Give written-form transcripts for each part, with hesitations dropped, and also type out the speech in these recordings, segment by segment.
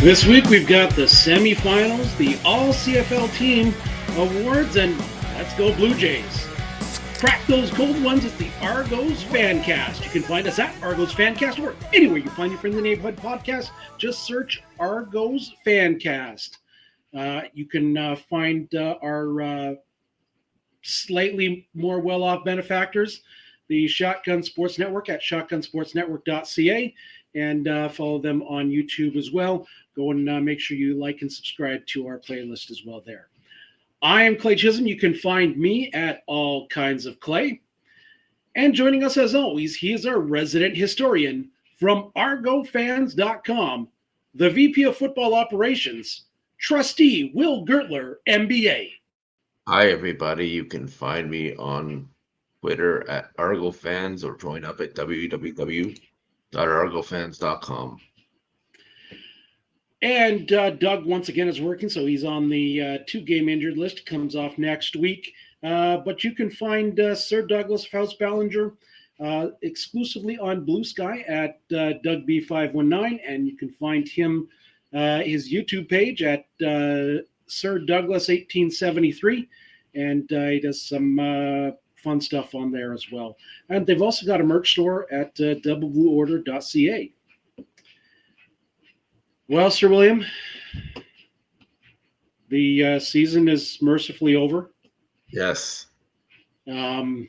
This week we've got the semifinals, the All-Cfl Team Awards, and let's go Blue Jays. Crack those cold ones. It's the Argos Fancast. You can find us at Argos Fancast or anywhere you find your friendly neighborhood podcast. Just search Argos Fancast. You can find our slightly more well-off benefactors, the Shotgun Sports Network at shotgunsportsnetwork.ca, and follow them on YouTube as well. Go and make sure you like and subscribe to our playlist as well there. I am Clay Chisholm. You can find me at All Kinds of Clay. And joining us as always, he is our resident historian from ArgoFans.com, the VP of Football Operations, Trustee Will Gertler, MBA. Hi, everybody. You can find me on Twitter at ArgoFans or join up at www.argofans.com. And Doug, once again, is working, so he's on the two-game injured list. Comes off next week. But you can find Sir Douglas Faust Ballinger exclusively on Blue Sky at DougB519, and you can find him, his YouTube page at Sir Douglas 1873, and he does some fun stuff on there as well. And they've also got a merch store at doubleblueorder.ca. Well, Sir William, the season is mercifully over. Yes. The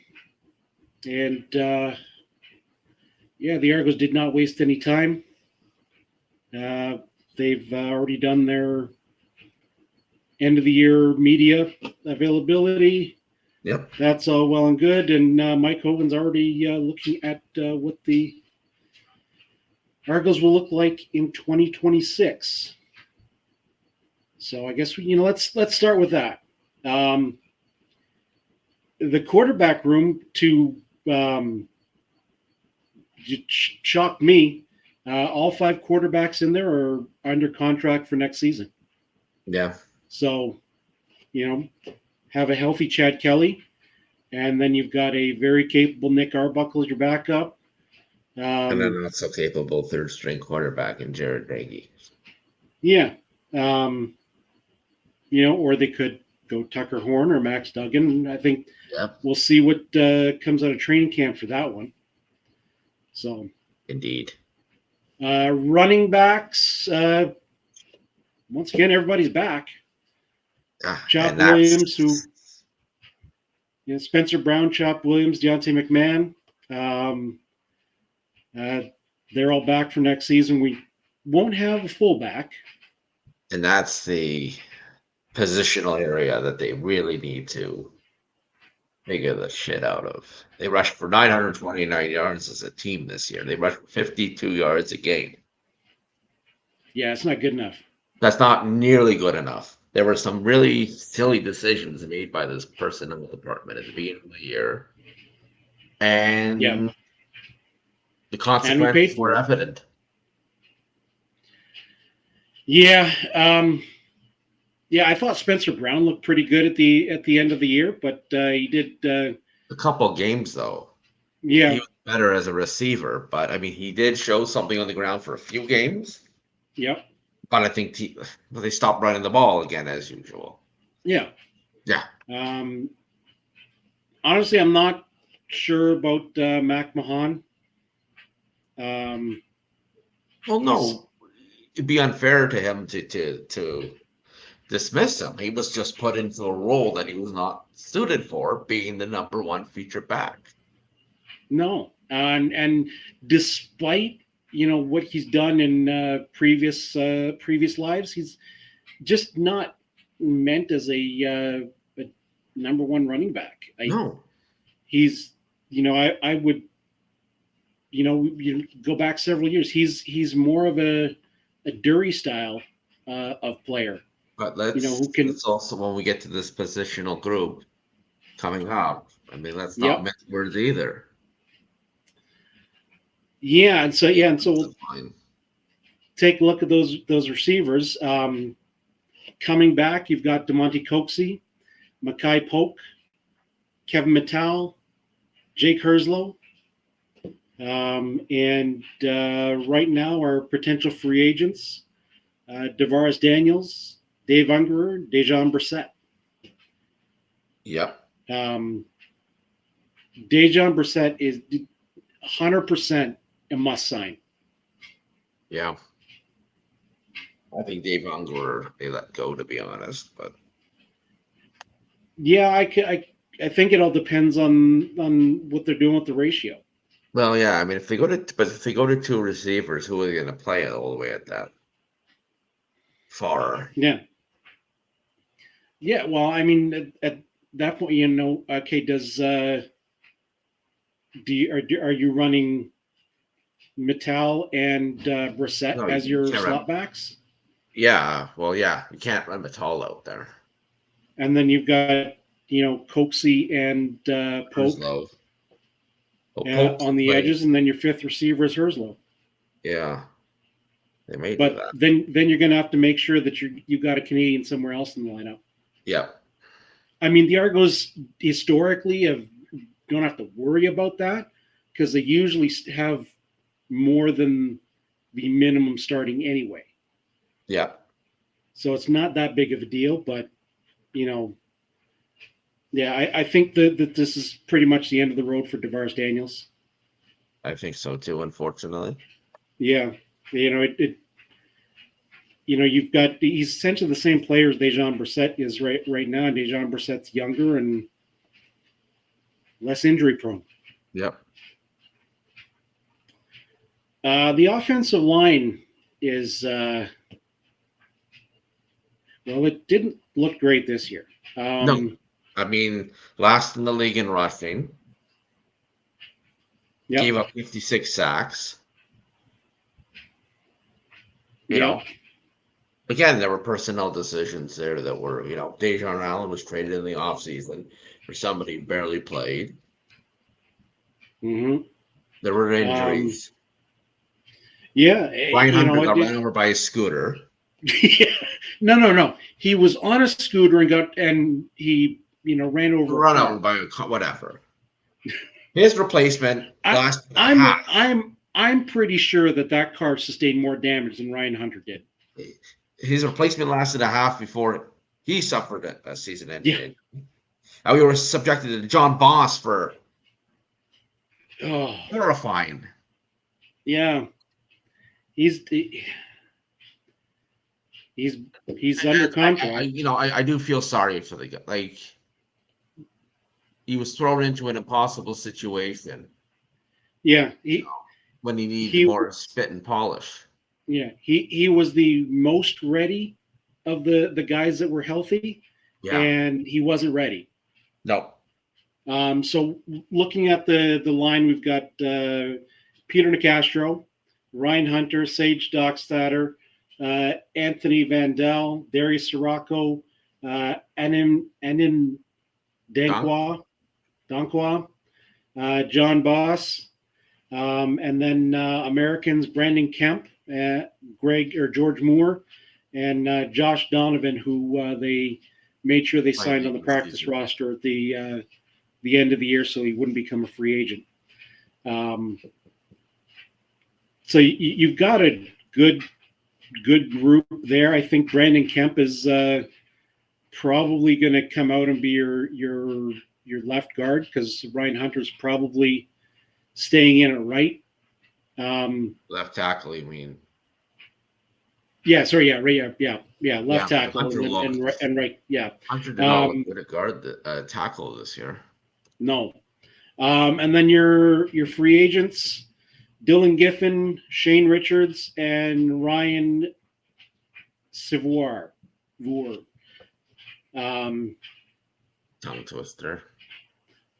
Argos did not waste any time. They've already done their end of the year media availability. Yep. That's all well and good. And Mike Hogan's already looking at what the Argos will look like in 2026. So I guess let's start with that. The quarterback room shocked me. All five quarterbacks in there are under contract for next season. Yeah. So, have a healthy Chad Kelly, and then you've got a very capable Nick Arbuckle as your backup. And then not so capable third-string quarterback in Jared Nagy. Yeah. Or they could go Tucker Horn or Max Duggan. I think we'll see what comes out of training camp for that one. So, indeed. Running backs, once again, everybody's back. Chop Williams, Spencer Brown, Chop Williams, Deontay McMahon. They're all back for next season. We won't have a fullback. And that's the positional area that they really need to figure the shit out of. They rushed for 929 yards as a team this year. They rushed for 52 yards a game. Yeah, it's not good enough. That's not nearly good enough. There were some really silly decisions made by this personnel department at the beginning of the year. And the consequences were evident. Yeah. I thought Spencer Brown looked pretty good at the end of the year, but he did a couple games though. Yeah. He was better as a receiver, but I mean he did show something on the ground for a few games. Yep. But I think they stopped running the ball again as usual. Yeah. Yeah. Honestly, I'm not sure about Mac Mahan. Well, no, it'd be unfair to him to dismiss him. He was just put into a role that he was not suited for, being the number one feature back. No, and despite what he's done in previous lives, he's just not meant as a number one running back. No, he's I would. You go back several years. He's more of a Dury style of player. But let's also, when we get to this positional group coming up, I mean, let's not miss words either. Yeah, and so we'll take a look at those receivers. Coming back, you've got DeMonte Coxey, Makai Polk, Kevin Mattel, Jake Herslow. And right now, our potential free agents Devaris Daniels, Dave Ungerer, Dejan Brissett. Yep. Dejan Brissett is 100% a must sign. Yeah. I think Dave Unger they let go, to be honest, but yeah, I think it all depends on what they're doing with the ratio. well, yeah. I mean, if they go to two receivers, who are they going to play all the way at that far? Yeah. Yeah. Well, I mean, at that point, okay, are you running Mittal and Brissett No, as you your can't slot run. backs? Yeah, well, yeah, you can't run Metal out there. And then you've got, Coxie and Polk Herslow. Well, Pope on the play. edges, and then your fifth receiver is Herslow. Yeah, they may do But that. then you're going to have to make sure that you got a Canadian somewhere else in the lineup. Yeah. I mean, the Argos historically don't have to worry about that because they usually have more than the minimum starting anyway. Yeah. So it's not that big of a deal, but yeah, I think that this is pretty much the end of the road for Devaris Daniels. I think so too, unfortunately. Yeah, you've got he's essentially the same player as Dejan Brissett is right now. And Dejan Brissett's younger and less injury prone. Yep. The offensive line is it didn't look great this year. No, I mean, last in the league in rushing. Yep. Gave up 56 sacks. Yeah. Again, there were personnel decisions there that were, Dejan Allen was traded in the offseason for somebody who barely played. Mm-hmm. There were injuries. Yeah. Ryan Hunter got ran over by a scooter. Yeah. No. He was on a scooter and he ran over. Run over by whatever. His replacement lasted a half. I'm pretty sure that car sustained more damage than Ryan Hunter did. His replacement lasted a half before he suffered a season-ending injury. We were subjected to John Boss for horrifying. Yeah, he's under contract. I do feel sorry for the guy. Like, he was thrown into an impossible situation. Yeah, when he needed more spit and polish. Yeah, he was the most ready of the guys that were healthy, and he wasn't ready. No. So looking at the line, we've got Peter Nicastro, Ryan Hunter, Sage Dockstader, Anthony Vandell, Darius Sirocco, Anim Dankwa, John Boss, and then Americans Brandon Kemp, George Moore, and Josh Donovan, who they made sure they signed on the practice roster at the end of the year so he wouldn't become a free agent. So you've got a good group there. I think Brandon Kemp is probably going to come out and be your left guard because Ryan Hunter's probably staying in at right. Left tackle, you mean? Yeah, sorry, left tackle and right, yeah. Hunter did not look good at guard tackle this year. No. And then your free agents, Dylan Giffen, Shane Richards, and Ryan Sivour. Tongue twister.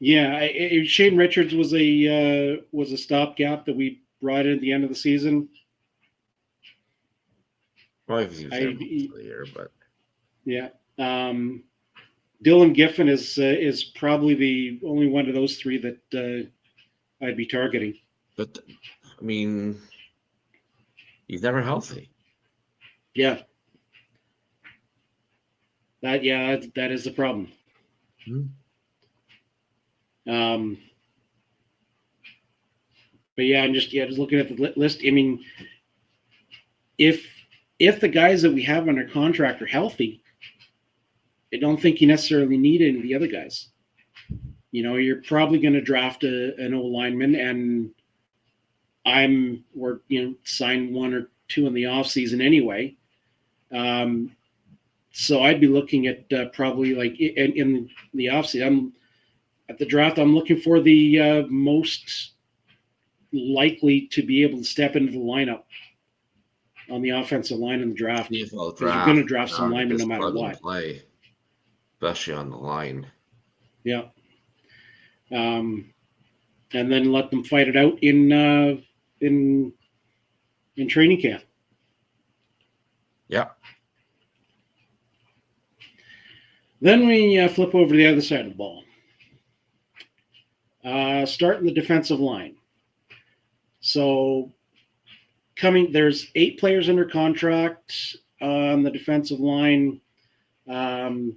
Yeah, Shane Richards was a stopgap that we brought in at the end of the season. Probably because he was there most of the year, but yeah. Dylan Giffen is probably the only one of those three that I'd be targeting. But I mean, he's never healthy. Yeah. That is the problem. But yeah, I'm just looking at the list. I mean, if if the guys that we have under contract are healthy, I don't think you necessarily need any of the other guys. You're probably going to draft an O lineman, and sign one or two in the off season anyway. So I'd be looking at probably like in the off season. At the draft, I'm looking for the most likely to be able to step into the lineup on the offensive line in the draft. CFL draft, you're going to draft some linemen no matter what. Play, especially on the line. Yeah. And then let them fight it out in training camp. Yeah. Then we flip over to the other side of the ball. Starting the defensive line. So there's 8 players under contract on the defensive line. 5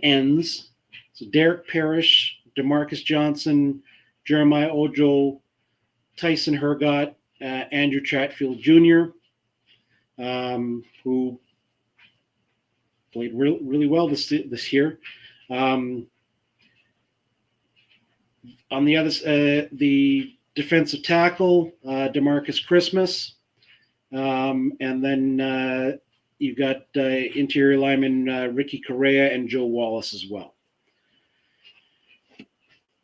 ends. So Derek Parrish, DeMarcus Johnson, Jeremiah Ojo, Tyson Hergott, Andrew Chatfield Jr., who played really well this year. On the other, the defensive tackle, DeMarcus Christmas, and then you've got interior lineman Ricky Correa and Joe Wallace as well.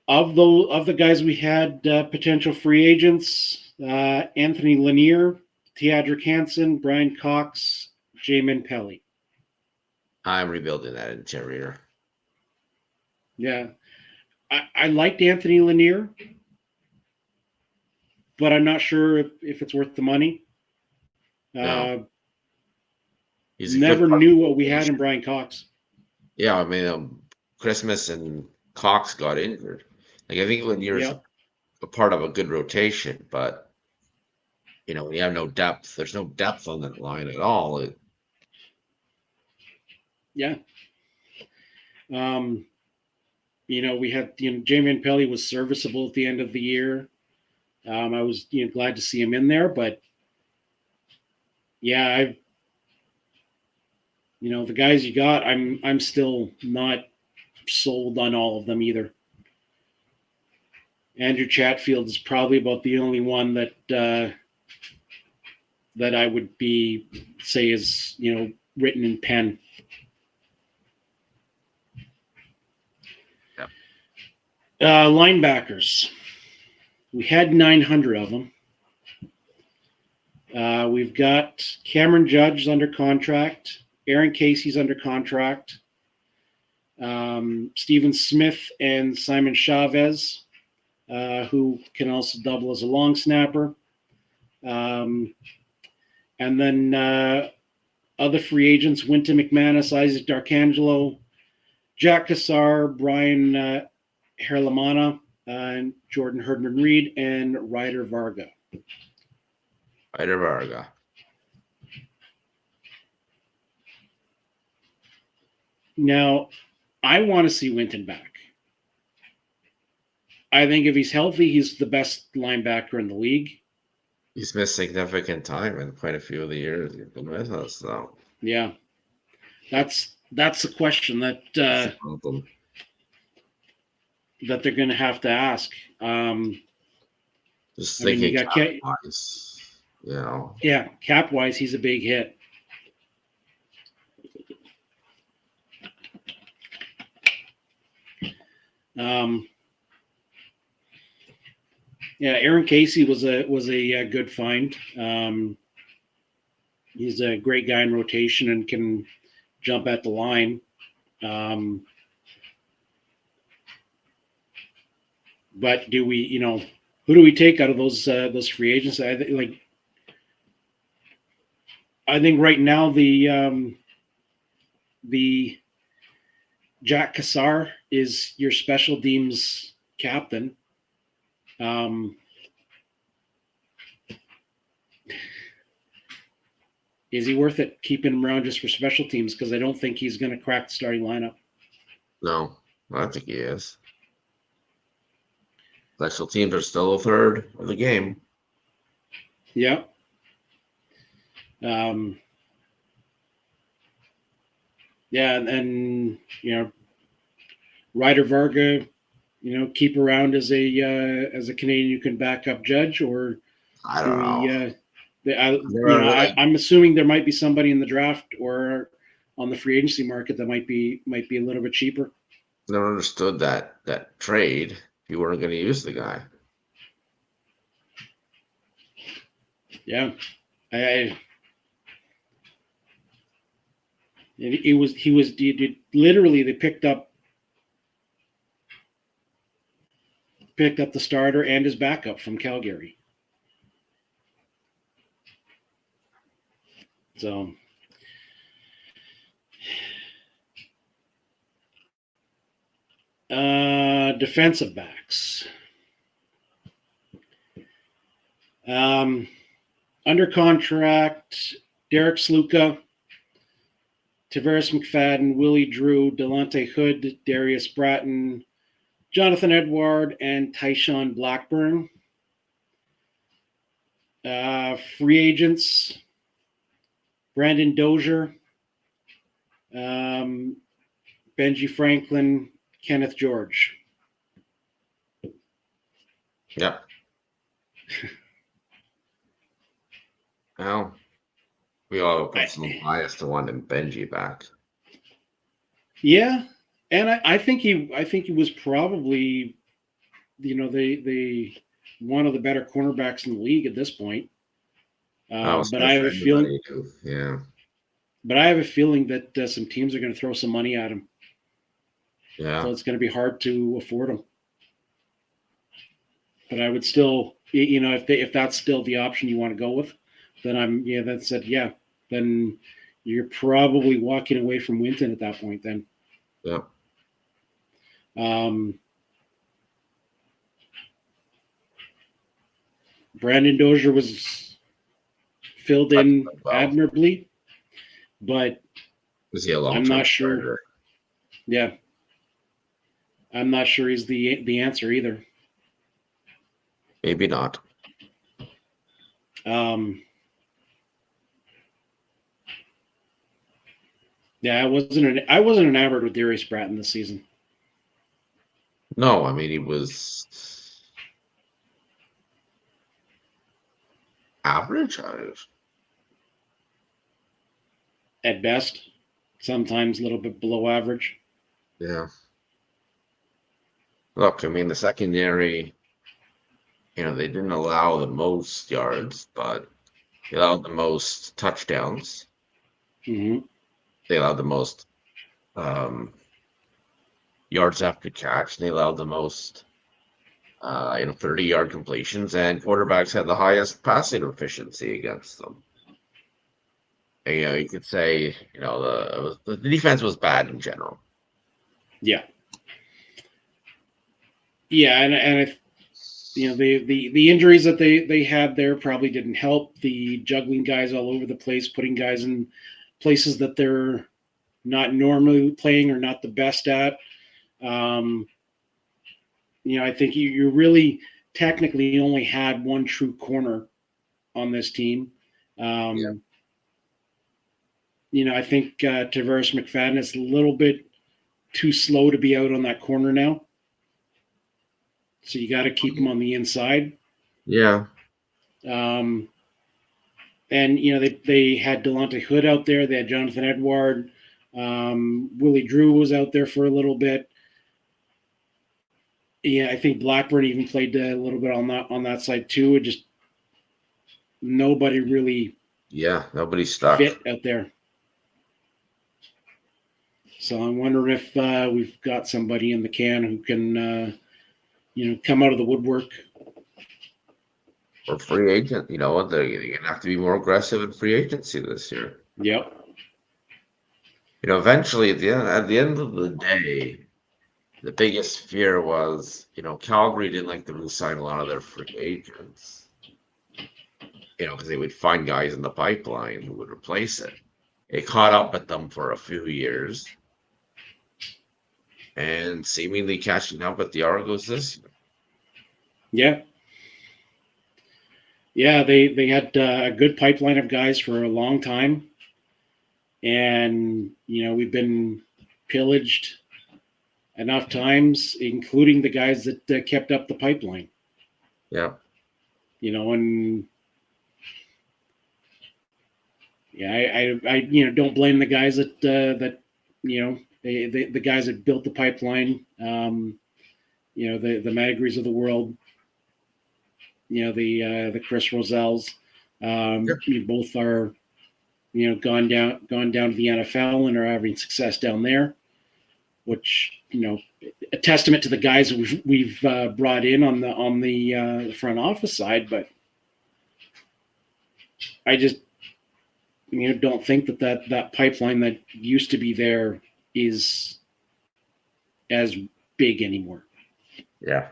Of the guys we had potential free agents, Anthony Lanier, Teodric Hansen, Brian Cox, Jamin Pelly. I'm rebuilding that interior. Yeah. I liked Anthony Lanier, but I'm not sure if it's worth the money. No. Never knew what we had in Brian Cox. Yeah, I mean, Christmas and Cox got injured. Like, I think Lanier's a part of a good rotation, but when you have no depth, there's no depth on that line at all. Yeah. We had Jamin Pelly was serviceable at the end of the year. I was glad to see him in there, but yeah, the guys you got, I'm still not sold on all of them either. Andrew Chatfield is probably about the only one that I would say is written in pen. Linebackers. We had 900 of them. We've got Cameron Judge under contract. Aaron Casey's under contract. Stephen Smith and Simon Chavez, who can also double as a long snapper. And then other free agents, Wynton McManus, Isaac D'Arcangelo, Jack Cassar, Brian Herlamana, and Jordan Herdman-Reed, and Ryder Varga. Now, I want to see Wynton back. I think if he's healthy, he's the best linebacker in the league. He's missed significant time in quite a few of the years he's been with us, though. Yeah, that's the question that they're going to have to ask. Just thinking cap-wise, Yeah, cap-wise, he's a big hit. Aaron Casey was a good find. He's a great guy in rotation and can jump at the line. But do we, who do we take out of those free agents? I think right now the Jack Cassar is your special teams captain. Is he worth it keeping him around just for special teams? Because I don't think he's going to crack the starting lineup. No, I think he is. Special teams are still a third of the game. Yeah. Yeah, and Ryder Varga, keep around as a Canadian who can back up Judge, or I do don't know. we? Never really, I'm assuming there might be somebody in the draft or on the free agency market that might be a little bit cheaper. never understood that trade. You weren't going to use the guy. Yeah, I he was literally they picked up the starter and his backup from Calgary. So defensive backs. Under contract, Derek Sluka, Tavares McFadden, Willie Drew, Delonte Hood, Darius Bratton, Jonathan Edward, and Tyshawn Blackburn. Free agents, Brandon Dozier, Benji Franklin, Kenneth George. Yep. Well, we all have a personal bias to wanting Benji back. Yeah, and I think he was probably, the one of the better cornerbacks in the league at this point. But I have a feeling, yeah. But I have a feeling that some teams are going to throw some money at him. Yeah. So it's going to be hard to afford him. But I would still, if that's still the option you want to go with, then then you're probably walking away from Winton at that point then. Yeah. Brandon Dozier was filled in admirably, but is he a long-term I'm not sure. starter? Yeah. I'm not sure he's the answer either. Maybe not. Yeah, I wasn't enamored with Darius Bratton this season. No, I mean he was average. At best, sometimes a little bit below average. Yeah. Look, I mean the secondary, they didn't allow the most yards, but they allowed the most touchdowns. Mm-hmm. They allowed the most yards after catch. They allowed the most 30-yard completions, and quarterbacks had the highest passing efficiency against them. And, you could say, the defense was bad in general. Yeah. Yeah, and if, the injuries that they had there probably didn't help. The juggling guys all over the place, putting guys in places that they're not normally playing or not the best at. I think you really technically only had one true corner on this team. I think Tavares McFadden is a little bit too slow to be out on that corner now. So you got to keep him on the inside. Yeah. And they had Delonte Hood out there. They had Jonathan Edward. Willie Drew was out there for a little bit. Yeah, I think Blackburn even played a little bit on that side too. It just nobody really nobody stuck fit out there. So I'm wondering if we've got somebody in the can who can come out of the woodwork. Or free agent, they're going to have to be more aggressive in free agency this year. Yep. Eventually at the end of the day, the biggest fear was, Calgary didn't like to re-sign a lot of their free agents. Because they would find guys in the pipeline who would replace it. It caught up with them for a few years. And seemingly catching up with the Argos this year. Yeah. Yeah, they had a good pipeline of guys for a long time, and we've been pillaged enough times, including the guys that kept up the pipeline. Yeah. And yeah, I don't blame the guys that the guys that built the pipeline. The Magries of the world. The Chris Rosells. Both are gone down to the NFL and are having success down there, which a testament to the guys that we've brought in on the front office side. But I just don't think that pipeline that used to be there is as big anymore. Yeah.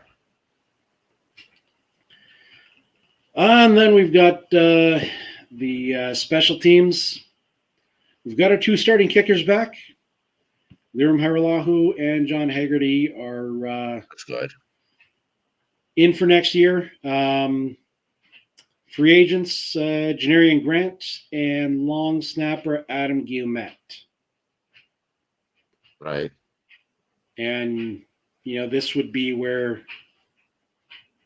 And then we've got the special teams. We've got our 2 starting kickers back. Liram Haralahu and John Haggerty are That's good. in for next year. Free agents, Janarian Grant and long snapper Adam Guillemette. Right. And, this would be where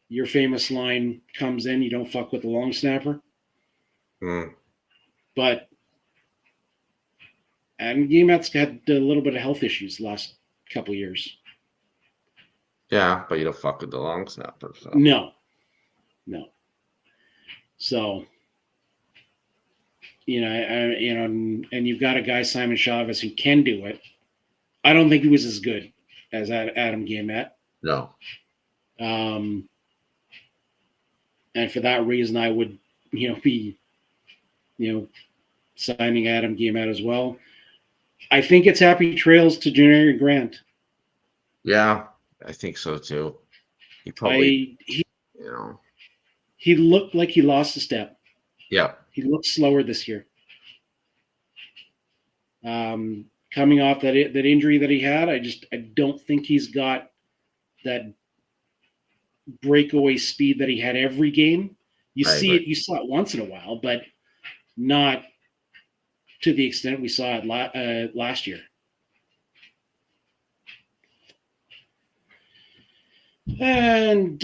your famous line comes in. You don't fuck with the long snapper. But Adam Guillemette had a little bit of health issues the last couple of years. Yeah, but you don't fuck with the long snapper. So. No. So, and you've got a guy, Simon Chavez, who can do it. I don't think he was as good as Adam Guillemette. No. And for that reason, I would, be, signing Adam Guillemette as well. I think it's happy trails to Janarian Grant. Yeah, I think so too. He probably, he looked like he lost a step. Yeah. He looked slower this year. Coming off that injury that he had, I don't think he's got that breakaway speed that he had every game. You saw it once in a while, but not to the extent we saw it last year. And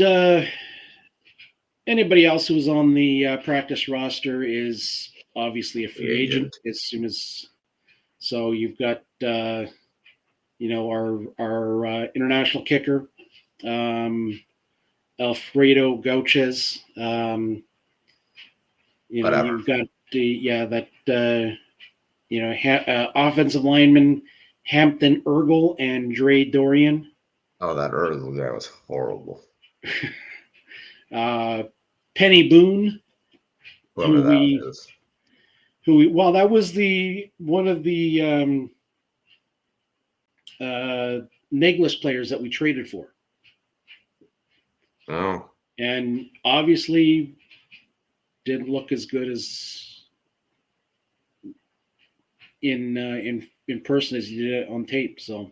anybody else who was on the practice roster is obviously a free agent as soon as. So you've got our international kicker, Alfredo Gauches. You've got offensive lineman Hampton Ergel and Dre Dorian. Oh, that Ergel guy was horrible. Penny Boone, whoever that is. That was one of the Negless players that we traded for. Oh. And obviously didn't look as good as in person as he did on tape. So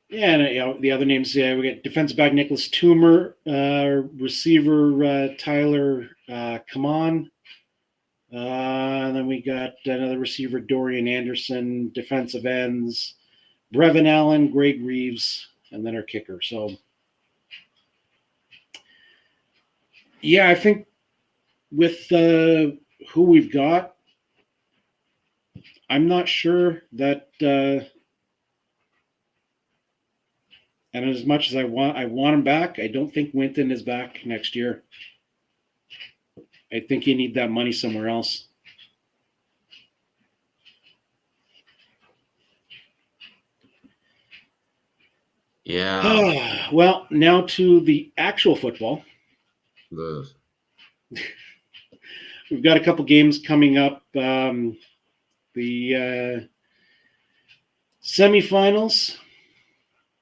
and the other names, we got defensive back Nicholas Toomer, receiver Tyler Kaman, and then we got another receiver Dorian Anderson, defensive ends Brevin Allen, Greg Reeves, and then our kicker. So I think with who we've got, I'm not sure that. And as much as I want him back, I don't think Winton is back next year. I think you need that money somewhere else. Yeah. Well, now to the actual football. We've got a couple games coming up. The semifinals.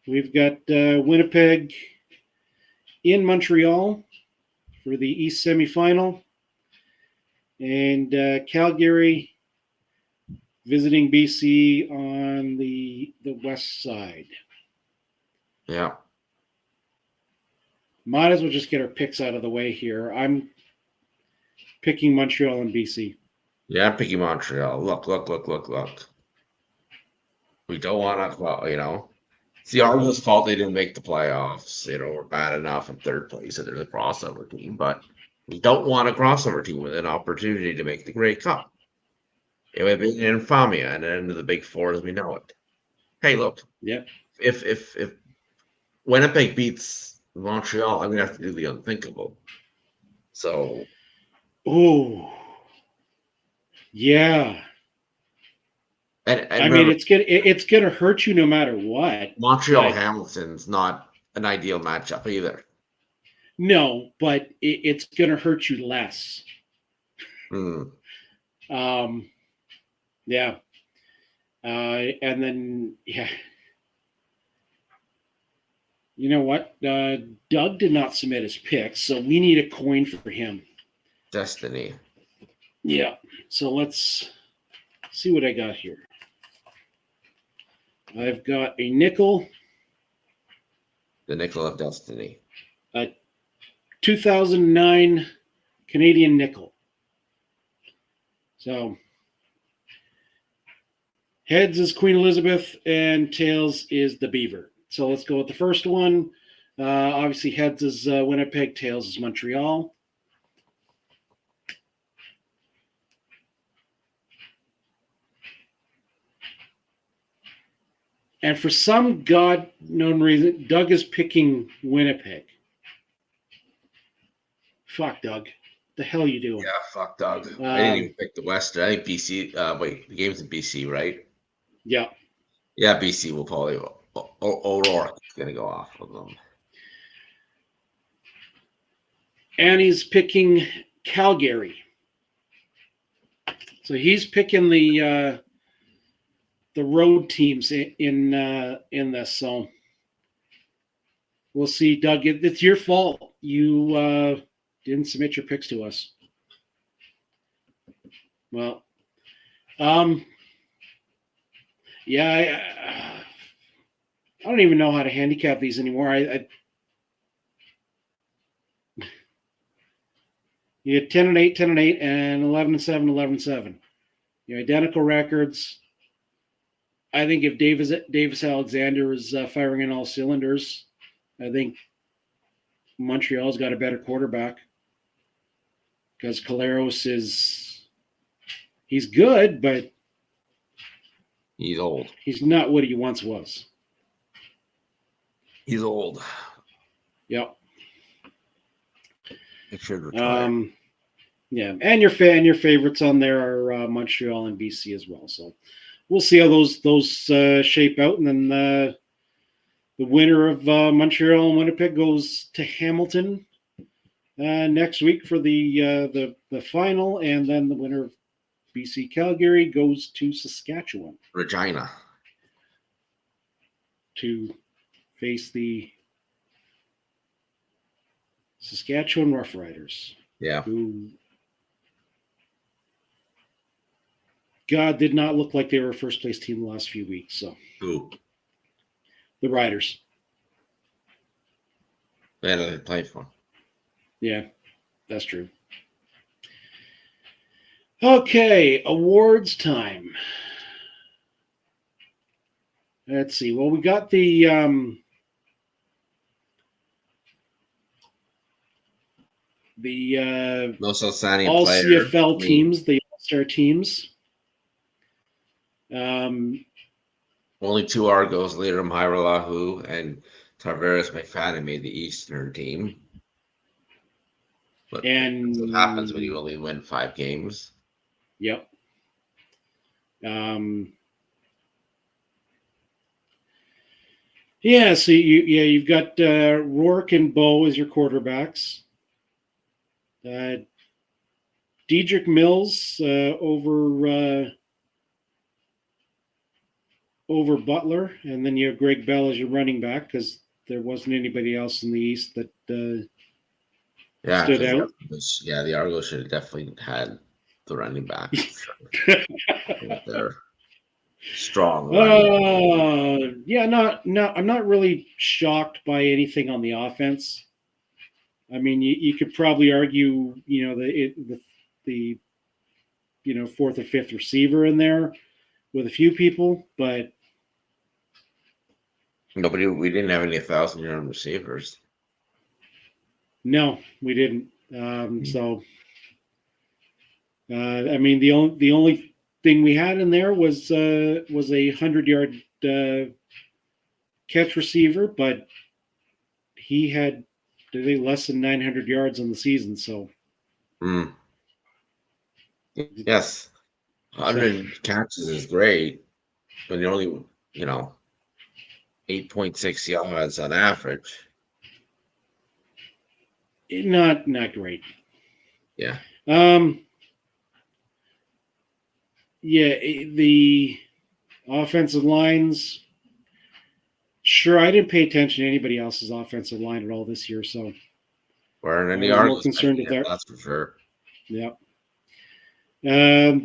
We've got Winnipeg in Montreal for the East semifinal, and Calgary visiting BC on the West side. Yeah. Might as well just get our picks out of the way here. I'm picking Montreal and BC. Yeah, I'm picking Montreal. Look. We don't want to, it's the Argos' fault they didn't make the playoffs. We're bad enough in third place and they're the crossover team, but we don't want a crossover team with an opportunity to make the Grey Cup. It would be an infamia and an end of the Big Four as we know it. Hey, look. Yeah. If Winnipeg beats Montreal, I'm gonna have to do the unthinkable. So. Oh. Yeah. And I mean, it's gonna hurt you no matter what. Montreal Hamilton's not an ideal matchup either. No, but it's gonna hurt you less. Yeah. And then you know what? Doug did not submit his picks, so we need a coin for him. Destiny. Yeah. So let's see what I got here. I've got a nickel. The nickel of destiny. A 2009 Canadian nickel. So heads is Queen Elizabeth and tails is the Beaver. So let's go with the first one. Obviously, heads is Winnipeg, tails is Montreal. And for some God-known reason, Doug is picking Winnipeg. Fuck, Doug. The hell are you doing? Yeah, fuck Doug. I didn't even pick the Western. I think BC. Wait, the game's in BC, right? Yeah. Yeah, BC will probably. O'Rourke is going to go off of them. And he's picking Calgary. So he's picking the road teams in this. So we'll see, Doug. It's your fault. You didn't submit your picks to us. Well, yeah, I don't even know how to handicap these anymore. You had 10-8, 10-8, and 11-7, 11-7. You're identical records. I think if Davis Alexander is firing in all cylinders, I think Montreal's got a better quarterback because Caleros he's good, but he's old. He's not what he once was. He's old. Yep. It should retire. Yeah, and your favorites on there are Montreal and BC as well. So we'll see how those shape out, and then the winner of Montreal and Winnipeg goes to Hamilton next week for the final, and then the winner of BC Calgary goes to Saskatchewan, Regina, to face the Saskatchewan Roughriders. Yeah. Who, God, did not look like they were a first place team the last few weeks. So. Who? The Riders. They didn't play for. Yeah, that's true. Okay, awards time. Let's see. Well, we got the all CFL teams, the All-Star teams. Only two Argos, Liram Hiralahu and Tavares McFadden made the Eastern team. But and that's what happens when you only win 5 games. Yep. Yeah, so you've got Rourke and Bowe as your quarterbacks. Dedrick Mills over Butler, and then you have Greg Bell as your running back because there wasn't anybody else in the East that stood out. Yeah, the Argos should have definitely had the running back. They're strong. Yeah, I'm not really shocked by anything on the offense. I mean, you could probably argue, the fourth or fifth receiver in there with a few people, but we didn't have any 1,000-yard receivers. no, we didn't. So, I mean, the only thing we had in there was a 100-yard catch receiver, but he had less than 900 yards on the season. So, Yes, 100 catches is great, but you're only 8.6 yards on average. not great. Yeah. Yeah, the offensive lines. Sure, I didn't pay attention to anybody else's offensive line at all this year, so Weren't any I was more Argos concerned making with it, that. that's for sure. Yeah.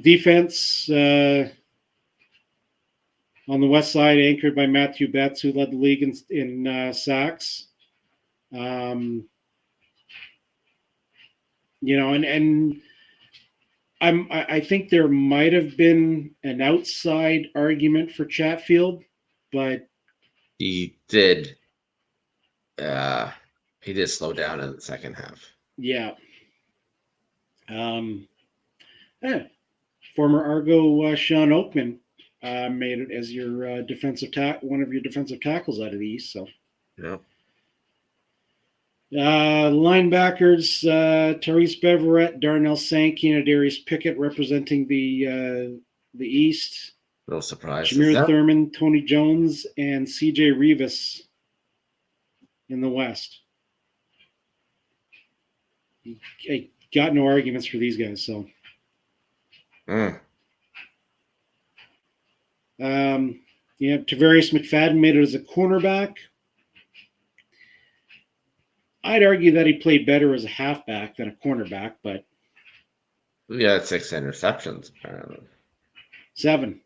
Defense on the west side, anchored by Matthew Betts, who led the league in sacks. And I think there might have been an outside argument for Chatfield, but He did. He did slow down in the second half. yeah. Former Argo Sean Oakman made it as your one of your defensive tackles out of the East. So, yeah. Linebackers: Therese Beverett, Darnell Sankey, and Darius Pickett representing the East. No surprise. Jameer Thurman, Tony Jones, and CJ Rivas in the West. I got no arguments for these guys. So. Tavarius McFadden made it as a cornerback. I'd argue that he played better as a halfback than a cornerback, but we had 6 interceptions apparently. 7,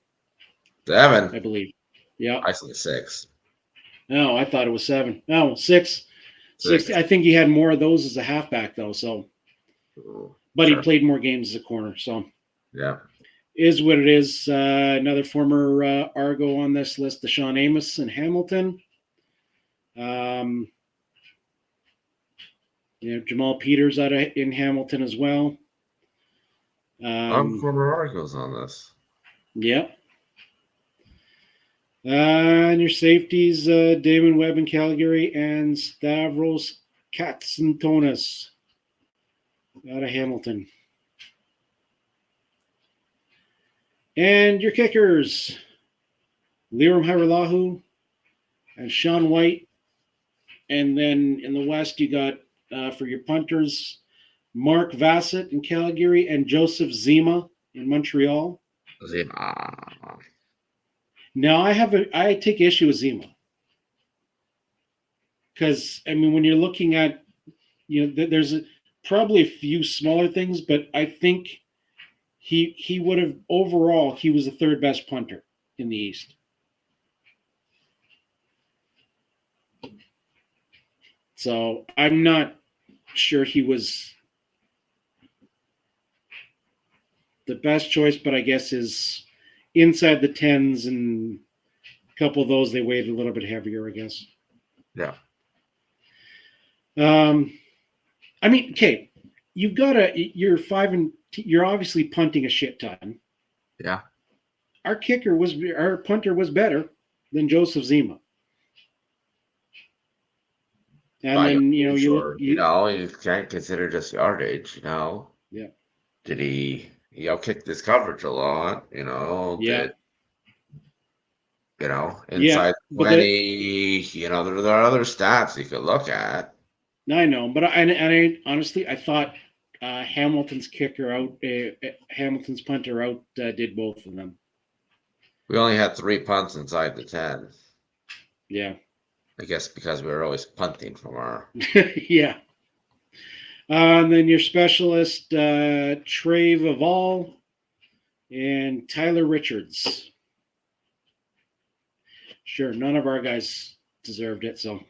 I believe. Yeah, I said 6. No, I thought it was 7. No, 6. 6. I think he had more of those as a halfback though. So, but sure. He played more games as a corner. So, yeah. Is what it is. Another former Argo on this list, Deshaun Amos in Hamilton. Jamal Peters in Hamilton as well. I'm former Argos on this. Yep. And your safeties, Damon Webb in Calgary and Stavros Katsantonis out of Hamilton. And your kickers, Liram Harilahu and Sean White. And then in the West, you got, for your punters, Mark Vassett in Calgary and Joseph Zima in Montreal. Zima. Now, I take issue with Zima. Because, I mean, when you're looking at, there's probably a few smaller things, but I think he would have, overall, he was the third best punter in the East. So I'm not sure he was the best choice, but I guess is inside the 10s, and a couple of those, they weighed a little bit heavier, I guess. Yeah. I mean, okay, you're obviously punting a shit ton. Yeah. Our punter was better than Joseph Zima. And then, you can't consider just yardage, Yeah. Did he outkick this coverage a lot, Yeah. inside 20, there are other stats you could look at. I know, but I honestly, I thought Hamilton's punter out did both of them. We only had 3 punts inside the 10. Yeah. I guess because we were always punting from our... Yeah. And then your specialist, Trey Vival and Tyler Richards. Sure, none of our guys deserved it, so...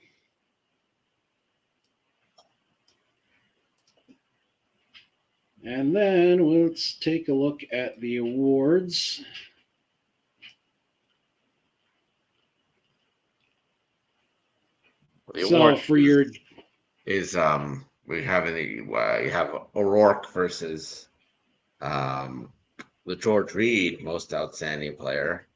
And then let's take a look at the awards. The so award for your is we have you have O'Rourke versus the George Reed Most Outstanding Player.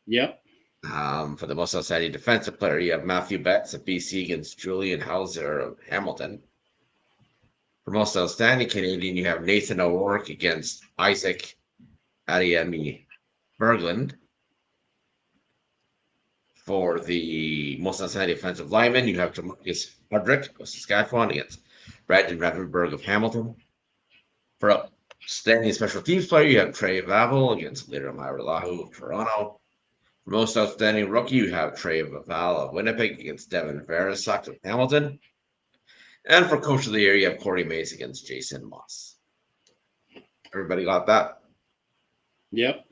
Yep. For the Most Outstanding Defensive Player, you have Matthew Betts of BC against Julian Hauser of Hamilton. For Most Outstanding Canadian, you have Nathan O'Rourke against Isaac Adiemi Berglund. For the Most Outstanding Defensive Lineman, you have Jamarcus Hudrick of Saskatchewan against Brandon Ravenberg of Hamilton. For Outstanding Special Teams Player, you have Trey Vavel against Liram Hairelahu of Toronto. For Most Outstanding Rookie, you have Trey Vaval of Winnipeg against Devin Veresak of Hamilton. And for Coach of the Year, you have Corey Mays against Jason Moss. Everybody got that? Yep.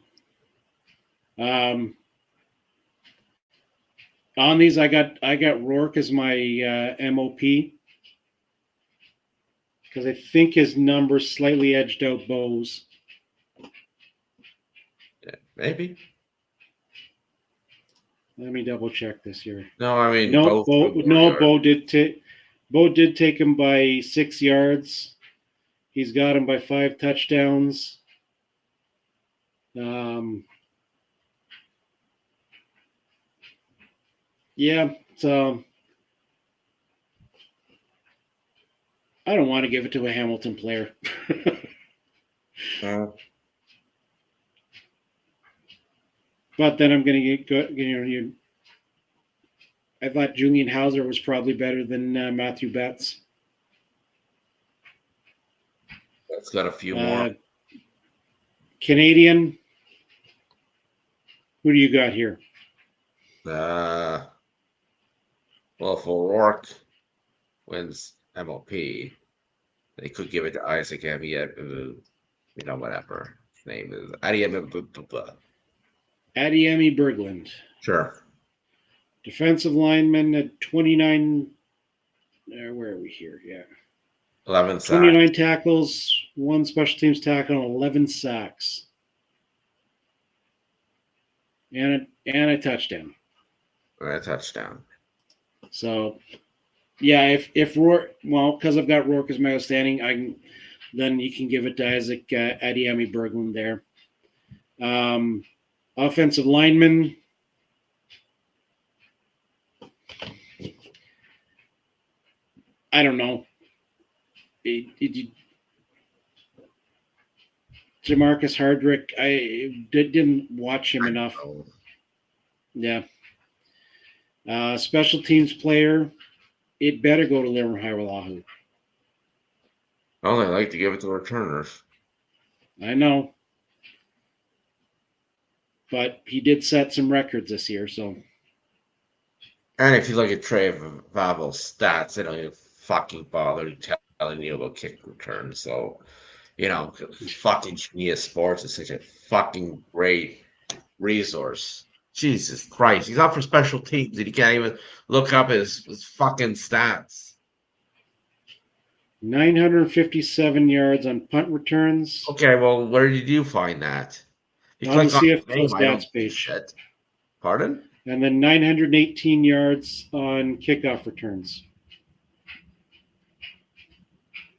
On these, I got Rourke as my MOP because I think his number slightly edged out Bo's. Yeah, maybe. Let me double check this here. No, I mean Bo did take him by 6 yards. He's got him by 5 touchdowns. Yeah, so I don't want to give it to a Hamilton player. But then I'm going to get I thought Julian Hauser was probably better than Matthew Betts. That's got a few more. Canadian. Who do you got here? Well, if O'Rourke wins MOP, they could give it to Isaac Adiemi, whatever his name is. Adiemi Berglund. Sure. Defensive lineman at 29. Where are we here? Yeah. 11 sacks. 29 tackles, 1 special teams tackle, 11 sacks. And a touchdown. And a touchdown. So, yeah, if Rourke, because I've got Rourke as my outstanding, then you can give it to Isaac Adiemi Berglund there. Offensive lineman. I don't know. Jamarcus Hardrick, I didn't watch him enough. Yeah. Special teams player, it better go to Liram Hairelahu. Well, they like to give it to returners. I know. But he did set some records this year, so. And if you look at Trey Vavel's stats, they don't even fucking bother telling you about kick returns. So, fucking Genius Sports is such a fucking great resource. Jesus Christ. He's up for special teams and he can't even look up his fucking stats. 957 yards on punt returns. Okay, well, where did you find that? You on the CFL stats page. Shit. Pardon? And then 918 yards on kickoff returns.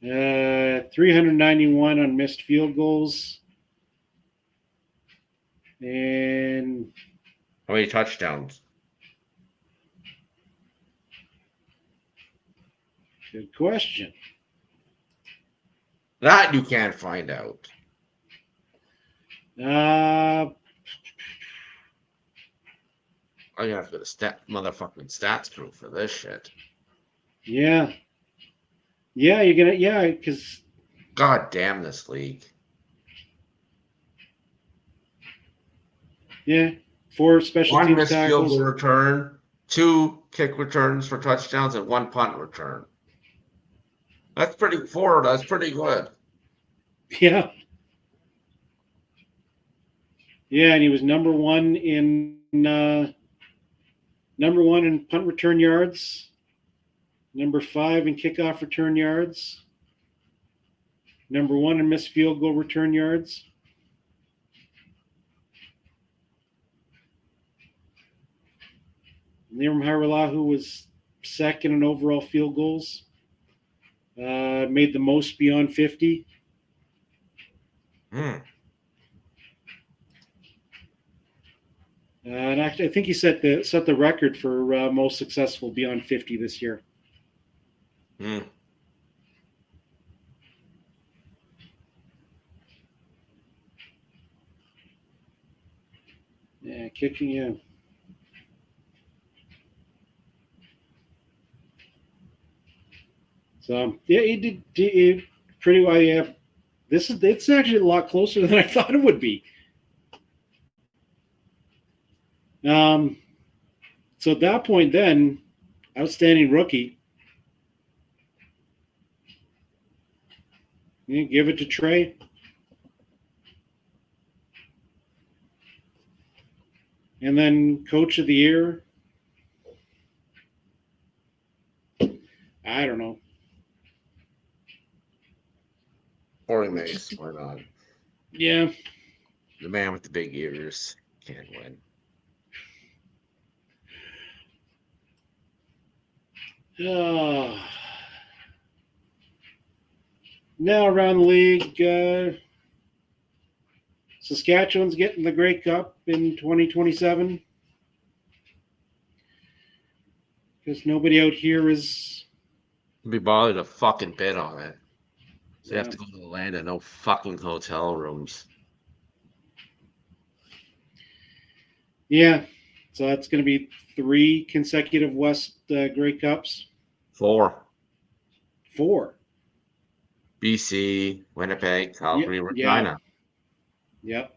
391 on missed field goals. And how many touchdowns? Good question. That you can't find out. I'm gonna have to go to motherfucking stats crew for this shit. Yeah. Yeah, you're gonna because God damn this league. Yeah. 4 special 1 teams missed tackles. field goal return, 2 kick returns for touchdowns, and 1 punt return. That's pretty good. Yeah. Yeah, and he was number one in punt return yards, number 5 in kickoff return yards. Number 1 in missed field goal return yards. Liam Haralahu was second in overall field goals. Made the most beyond 50. And actually, I think he set the record for most successful beyond 50 this year. Yeah, kicking in. So yeah, he did pretty well. Yeah, it's actually a lot closer than I thought it would be. So at that point, then outstanding rookie. Yeah, give it to Trey. And then coach of the year. I don't know. Corey Mace, why not? Yeah. The man with the big ears can't win. Now around the league, Saskatchewan's getting the Grey Cup in 2027 because nobody out here is be bothered to fucking bid on it. So you have to go to the land and no fucking hotel rooms. Yeah, so that's going to be 3 consecutive West Grey Cups. 4. BC, Winnipeg, Calgary, Regina. Yep.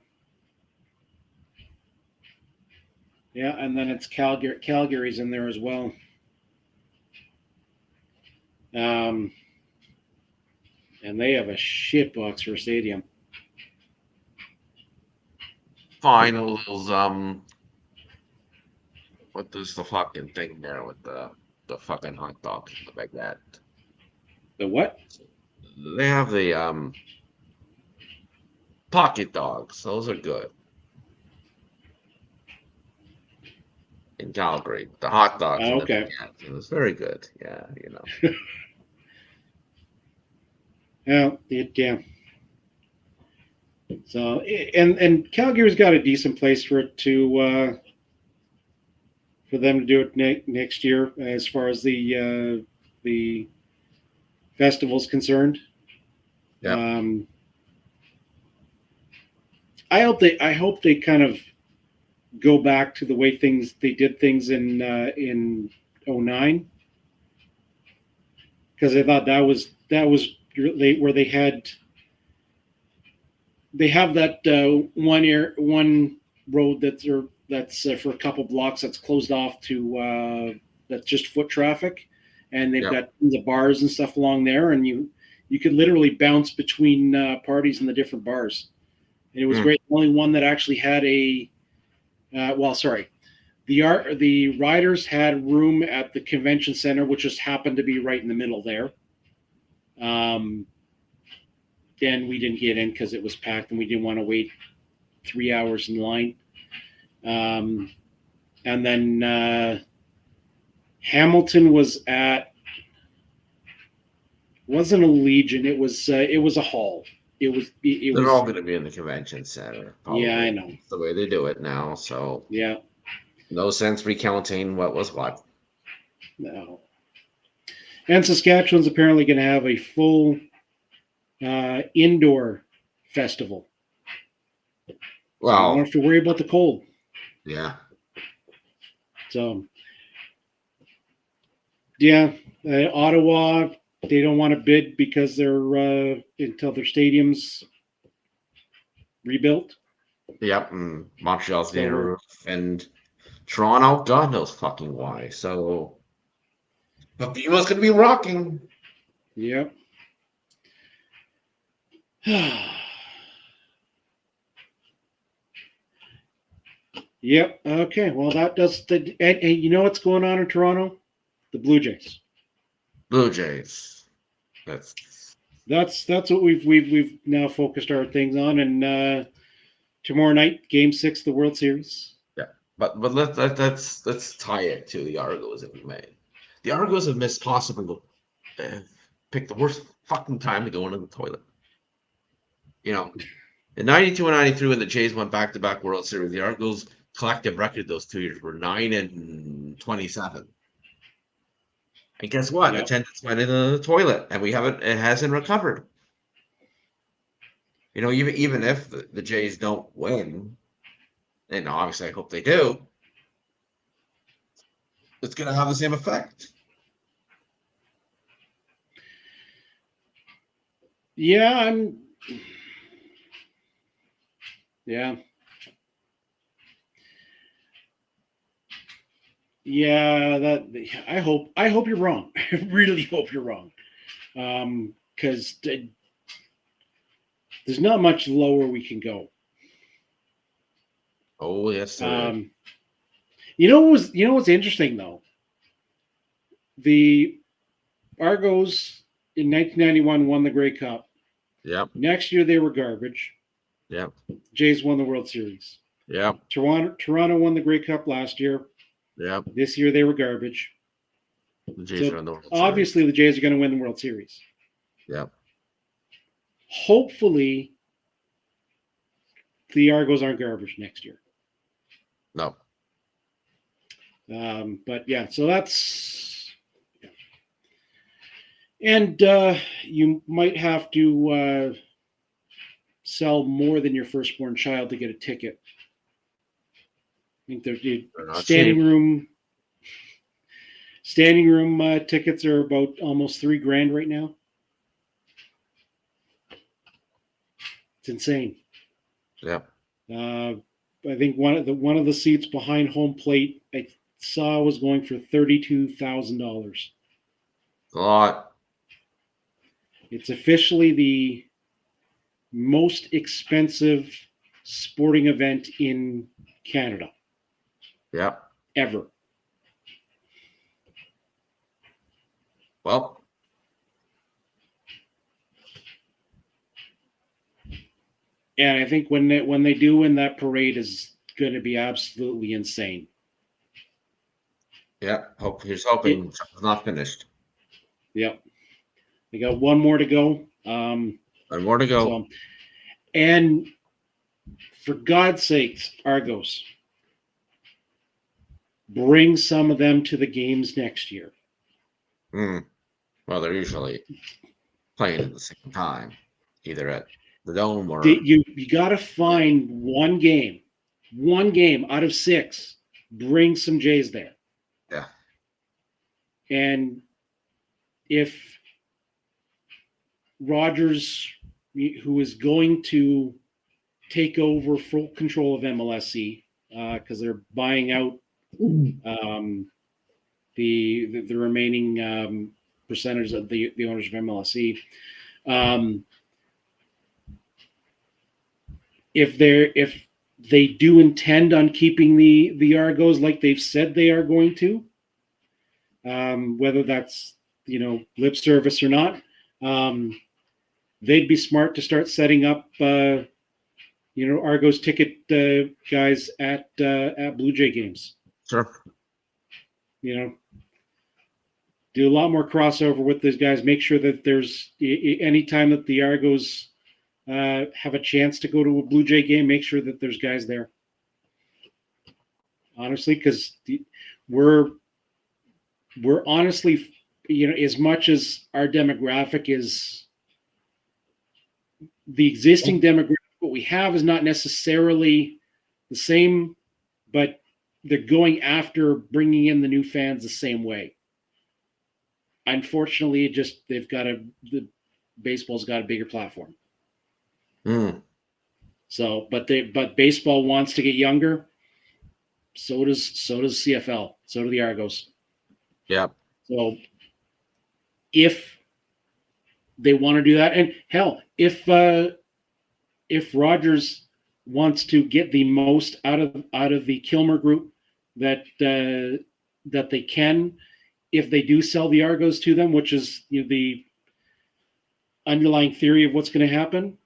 Yeah, and then it's Calgary's in there as well. And they have a shitbox for a stadium. Finals, what is the fucking thing there with the fucking hot dog like that? The what? They have the pocket dogs. Those are good. In Calgary, the hot dogs. Okay. It was very good. Yeah, you know. Yeah. So and Calgary's got a decent place for it to for them to do it next year as far as the festival's concerned. Yeah. I hope they kind of go back to the way they did things in 2009 because I thought that was where they have that one road that's for a couple blocks that's closed off to that's just foot traffic, and they've got tons of bars and stuff along there, and you could literally bounce between parties in the different bars, and it was great. The only one that actually had a the riders had room at the convention center, which just happened to be right in the middle there. Then we didn't get in because it was packed and we didn't want to wait 3 hours in line. And then Hamilton wasn't a Legion. It was a hall. They're all going to be in the convention center. Probably. Yeah, I know. It's the way they do it now. So yeah, no sense recounting what was what. No. And Saskatchewan's apparently going to have a full indoor festival. Well, so you don't have to worry about the cold. Yeah. So, yeah, Ottawa, they don't want to bid because they're until their stadium's rebuilt. Yep, and Montreal's getting a roof, and Toronto, God knows fucking why. So, but BMO's going to be rocking. Yep. Yep. Okay. Well, that does the. And you know what's going on in Toronto? The Blue Jays. Blue Jays. That's that's what we've now focused our things on, and tomorrow night, Game 6 of the World Series. Yeah, but let's tie it to the Argos if we may. The Argos have missed possibly picked the worst fucking time to go into the toilet. In 92 and 93 when the Jays went back-to-back World Series, the Argos collective record those 2 years were 9-27. And guess what? Yep. Attendance went into the toilet, and it hasn't recovered. Even if the Jays don't win, and obviously I hope they do, it's going to have the same effect. Yeah, I hope you're wrong. I really hope you're wrong. Because there's not much lower we can go. Oh, yes. What's interesting though? The Argos in 1991 won the Grey Cup. Yep. Next year they were garbage. Yep. Jays won the World Series. Yep. Toronto won the Grey Cup last year. Yep. This year they were garbage. The Jays are in the World obviously Series. The Jays are going to win the World Series. Yep. Hopefully the Argos aren't garbage next year. No. But yeah, so that's. Yeah. And you might have to sell more than your firstborn child to get a ticket. I think there's standing room tickets are about almost $3,000 right now. It's insane. Yeah. I think one of the seats behind home plate I saw was going for $32,000. A lot. It's officially the most expensive sporting event in Canada. Yeah. Ever. Well. And I think when they do win, that parade is going to be absolutely insane. Yeah. Here's hoping it's not finished. Yep. They got one more to go. One more to go. So, and for God's sakes, Argos, bring some of them to the games next year. Well, they're usually playing at the same time, either at the Dome or... You got to find one game out of 6. Bring some Jays there. Yeah. And if Rogers, who is going to take over full control of MLSE, because they're buying out the remaining percentage of the owners of MLSE. If they do intend on keeping the Argos like they've said they are going to, whether that's lip service or not, they'd be smart to start setting up Argos ticket guys at Blue Jay games. Sure. Do a lot more crossover with those guys. Make sure that there's any time that the Argos have a chance to go to a Blue Jay game, make sure that there's guys there. Honestly, because we're honestly, as much as our demographic is the existing demographic, what we have is not necessarily the same, but they're going after bringing in the new fans the same way. Unfortunately, the baseball's got a bigger platform. So, but baseball wants to get younger. So does CFL. So do the Argos. Yeah. So if they want to do that, and hell, if Rogers wants to get the most out of the Kilmer group that they can, if they do sell the Argos to them, which is underlying theory of what's going to happen,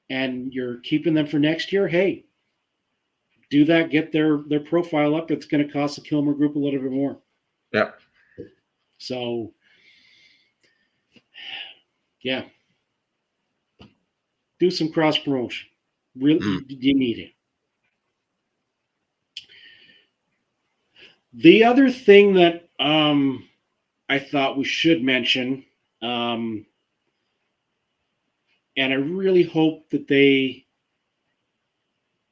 and you're keeping them for next year, hey, do that. Get their profile up. It's going to cost the Kilmer Group a little bit more. Yep. So, yeah, do some cross promotion. Really, you need it. The other thing that I thought we should mention, and I really hope that they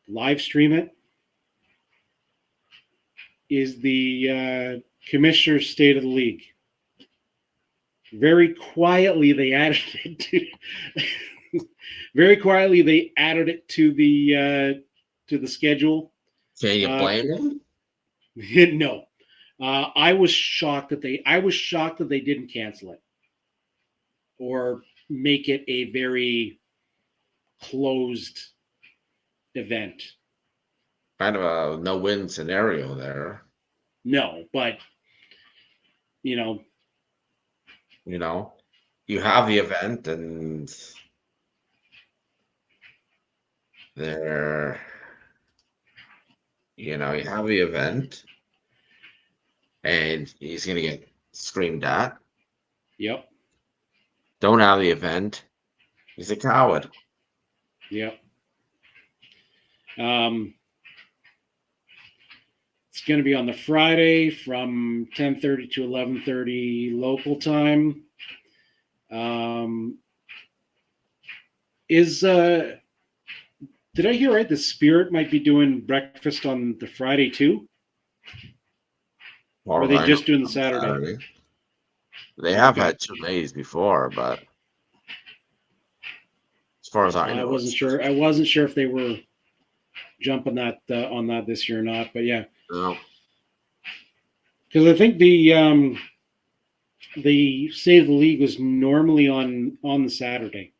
live stream it, is the Commissioner's State of the League. Very quietly, they added it to. Very quietly, they added it to the schedule. Can you blame them? No, I was shocked that they didn't cancel it or make it a very closed event. Kind of a no-win scenario there. No, but you have the event and there, you have the event and he's going to get screamed at. Yep. Don't have the event. He's a coward. Yep. It's going to be on the Friday from 10:30 to 11:30 local time. Did I hear right? The Spirit might be doing breakfast on the Friday too? Or are they just doing the Saturday? They have had 2 days before, but as far as I know, I wasn't sure. I wasn't sure if they were jumping that on that this year or not. But yeah, no. Because I think the State of the League was normally on the Saturday.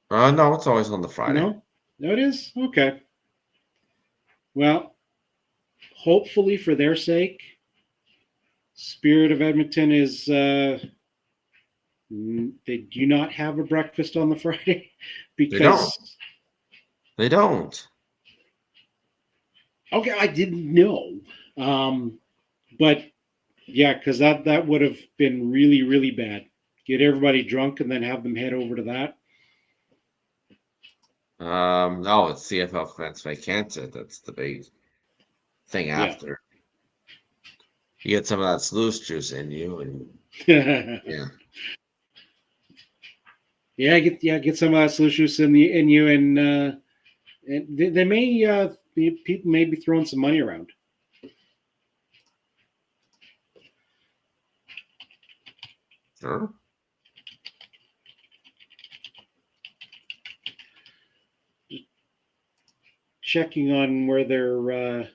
No, it's always on the Friday. No, it is? Okay. Well, hopefully for their sake, Spirit of Edmonton is they do not have a breakfast on the Friday because they don't. Okay, I didn't know. But yeah, because that would have been really, really bad. Get everybody drunk and then have them head over to that. No, it's CFL Fans Fight Cancer. That's the big thing after. You get some of that sluice juice in you, and get some of that sluice juice in you, and they may people may be throwing some money around. Sure. Checking on where their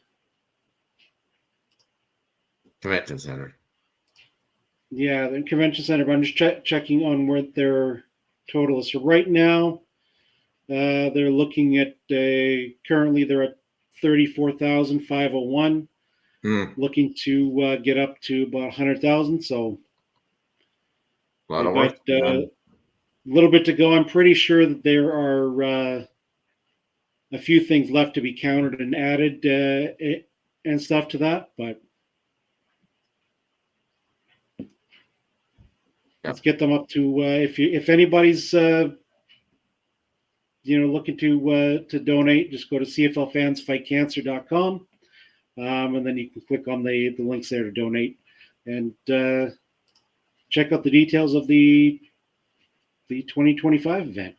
convention center. Yeah, the convention center. But I'm just checking on where their total is. So right now, they're looking at currently they're at 34,501. Looking to get up to about 100,000. So a lot of work. A little bit to go. I'm pretty sure that there are a few things left to be counted and added and stuff to that, but let's get them up to if anybody's looking to donate, just go to CFLFansFightCancer.com, and then you can click on the links there to donate and check out the details of the 2025 event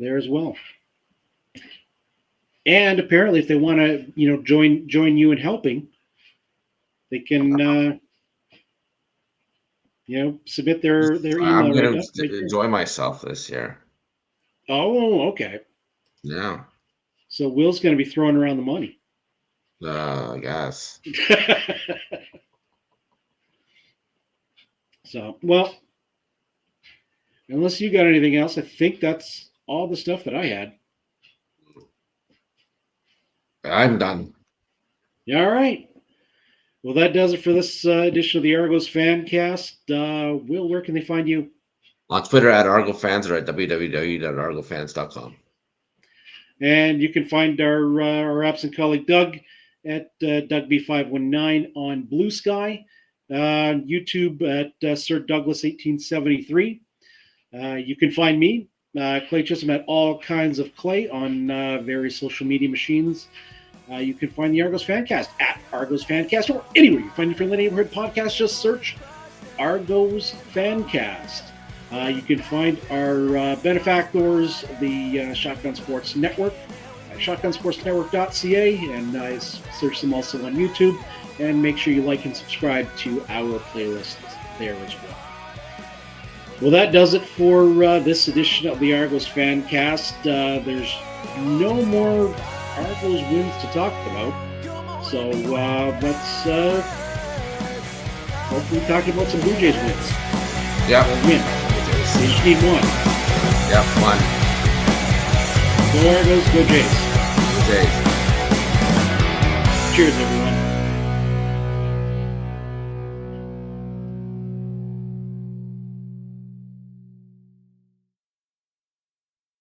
there as well. And apparently, if they want to, join you in helping, they can, submit their email. I'm going to enjoy myself this year. Oh, okay. Yeah. So Will's going to be throwing around the money. I guess. So, well, unless you got anything else, I think that's all the stuff that I had. I'm done. All right. Well, that does it for this edition of the Argos Fancast. Will, where can they find you? On Twitter at ArgoFans or at www.argofans.com. And you can find our absent colleague Doug at DougB519 on Blue Sky, YouTube at Sir Douglas 1873. You can find me, Clay Chisholm, at All Kinds of Clay on various social media machines. You can find the Argos Fancast at Argos Fancast, or anywhere you find your friendly neighborhood podcast. Just search Argos Fancast. You can find our benefactors, the Shotgun Sports Network, at shotgunsportsnetwork.ca, and search them also on YouTube. And make sure you like and subscribe to our playlist there as well. Well, that does it for this edition of the Argos Fancast. There's no more Argos wins to talk about, so let's hopefully talk about some Blue Jays wins. Yeah, win. They just need one. Yeah, one. Go Argos, go Jays. Go Jays. Cheers, everyone.